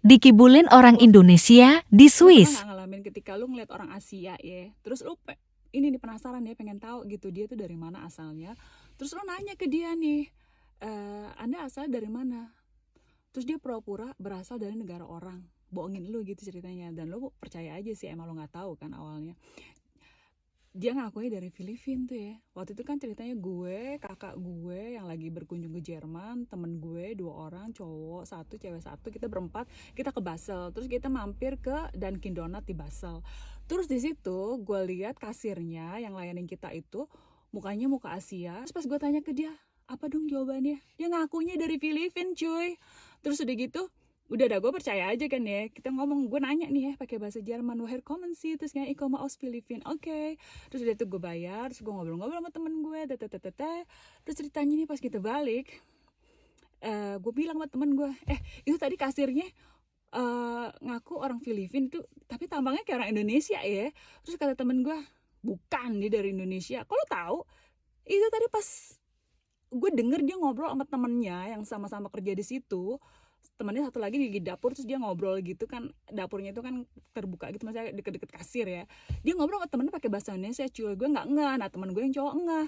Dikibulin orang Lo Indonesia di lo pernah Swiss. nggak ngalamin ketika lo ngeliat orang Asia ya, terus lo ini nih penasaran ya, pengen tahu gitu dia tuh dari mana asalnya, terus lo nanya ke dia nih, Anda asal dari mana? Terus dia pura-pura berasal dari negara orang, bohongin lu gitu ceritanya, dan lo percaya aja sih, emang lo nggak tahu kan awalnya. Dia ngakunya dari Filipina tuh ya. Waktu itu kan ceritanya gue, kakak gue yang lagi berkunjung ke Jerman, temen gue 2 orang, cowok satu, cewek satu, kita berempat, kita ke Basel. Terus kita mampir ke Dunkin Donut di Basel. Terus di situ gue lihat kasirnya yang layanin kita itu mukanya muka Asia. Terus pas gue tanya ke dia, apa dong jawabannya? Dia ngakunya dari Filipina cuy. Terus udah gitu, udah dah gue percaya aja kan ya, kita ngomong, gue nanya nih ya pakai bahasa Jerman, woher kommen sih, terus kayak iko aus Filipin, oke. Terus udah tuh gue bayar, terus gue ngobrol-ngobrol sama temen gue, terus ceritanya nih pas kita balik, gue bilang sama temen gue, itu tadi kasirnya ngaku orang Filipin tuh, tapi tampangnya kayak orang Indonesia ya. Terus kata temen gue, bukan, dia dari Indonesia. Kok lo tahu? Itu tadi pas gue denger dia ngobrol sama temennya yang sama-sama kerja di situ, temennya satu lagi di dapur, terus dia ngobrol gitu kan, dapurnya itu kan terbuka gitu, maksudnya deket-deket kasir ya. Dia ngobrol sama temennya pakai bahasa Indonesia cuy, gue nggak ngeh. Nah temen gue yang cowok ngeh,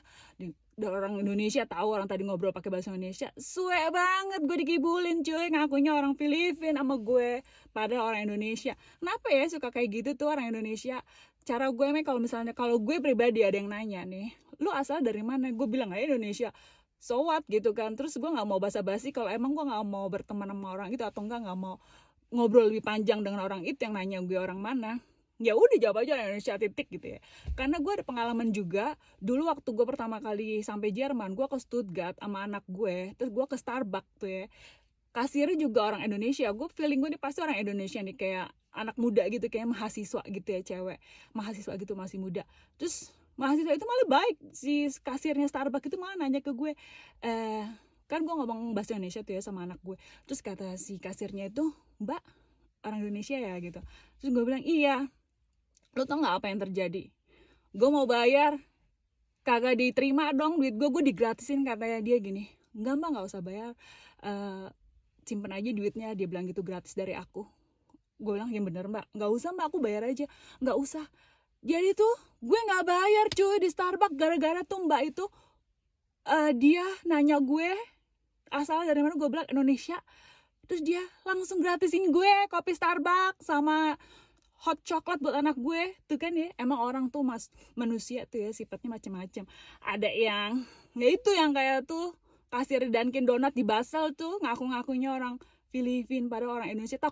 orang Indonesia tahu orang tadi ngobrol pakai bahasa Indonesia, suwe banget gue dikibulin cuy, ngakunya orang Filipina sama gue padahal orang Indonesia. Kenapa ya suka kayak gitu tuh orang Indonesia? Cara gue kalau misalnya, kalau gue pribadi ada yang nanya nih, lu asal dari mana, gue bilang aja Indonesia, so what gitu kan. Terus gue nggak mau basa-basi, kalau emang gue nggak mau berteman sama orang itu, atau nggak mau ngobrol lebih panjang dengan orang itu yang nanya gue orang mana, ya udah jawab aja orang Indonesia titik gitu ya. Karena gue ada pengalaman juga dulu waktu gue pertama kali sampai Jerman, gue ke Stuttgart sama anak gue, terus gue ke Starbucks tuh ya, kasirnya juga orang Indonesia. Gue feeling gue nih pasti orang Indonesia nih, kayak anak muda gitu, kayak mahasiswa gitu ya, cewek mahasiswa gitu, masih muda. Terus mahasiswa itu malah baik, si kasirnya Starbucks itu malah nanya ke gue, kan gue ngomong bahasa Indonesia tuh ya sama anak gue. Terus kata si kasirnya itu, mbak orang Indonesia ya gitu. Terus gue bilang iya. Lo tau nggak apa yang terjadi? Gue mau bayar, kagak diterima dong duit gue digratisin. Katanya dia gini, enggak mbak, nggak usah bayar, Eh simpen aja duitnya, dia bilang gitu, gratis dari aku. Gue bilang, yang bener mbak, nggak usah mbak, aku bayar aja. Nggak usah. Jadi tuh gue nggak bayar cuy di Starbucks, gara-gara tuh mbak itu, dia nanya gue asal dari mana, gue bilang Indonesia. Terus dia langsung gratisin gue kopi Starbucks sama hot coklat buat anak gue. Tuh kan ya, emang orang tuh manusia tuh ya sifatnya macam-macam. Ada yang, ya itu yang kayak tuh kasir Dunkin Donut di Basel tuh ngaku-ngakunya orang Filipina pada orang Indonesia, takut